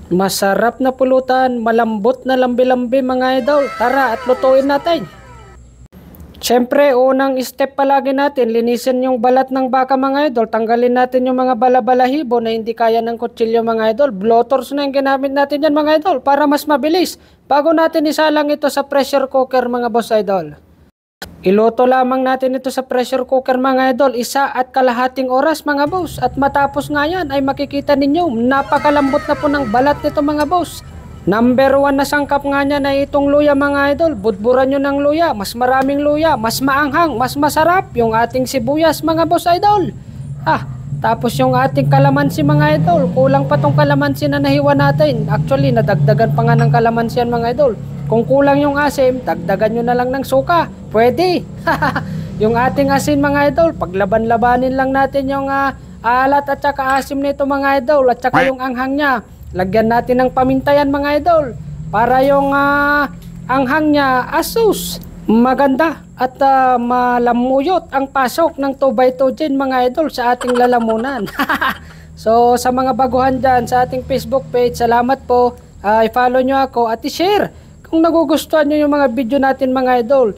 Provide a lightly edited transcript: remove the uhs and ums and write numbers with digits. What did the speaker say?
Masarap na pulutan, malambot na lambi-lambi mga idol. Tara at lutuin natin. Siyempre, unang step palagi natin, linisin yung balat ng baka mga idol. Tanggalin natin yung mga balabalahibo na hindi kaya ng kutsilyo mga idol. Blowtorch na yung ginamit natin yan mga idol para mas mabilis. Bago natin isalang ito sa pressure cooker mga boss idol. Iluto lamang natin ito sa pressure cooker mga idol, 1.5 oras mga boss. At matapos nga yan ay makikita ninyo, napakalambot na po ng balat nito mga boss. Number 1 na sangkap nga niya na itong luya mga idol. Budburan nyo ng luya, mas maraming luya, mas maanghang, mas masarap yung ating sibuyas mga boss idol. Tapos yung ating kalamansi mga idol, kulang pa tong kalamansi na nahiwa natin. Actually, nadagdagan pa nga ng kalamansi yan mga idol. Kung kulang yung asim, dagdagan nyo na lang ng suka. Pwede. Yung ating asin mga idol, paglaban-labanin lang natin yung alat at saka asim nito mga idol. At saka yung anghang niya. Lagyan natin ng pamintayan mga idol. Para yung anghang niya asus. Maganda at malamuyot ang pasok ng 2x2 gin mga idol sa ating lalamunan. So sa mga baguhan dyan sa ating Facebook page, salamat po. I-follow nyo ako at i-share kung nagugustuhan nyo yung mga video natin mga idol.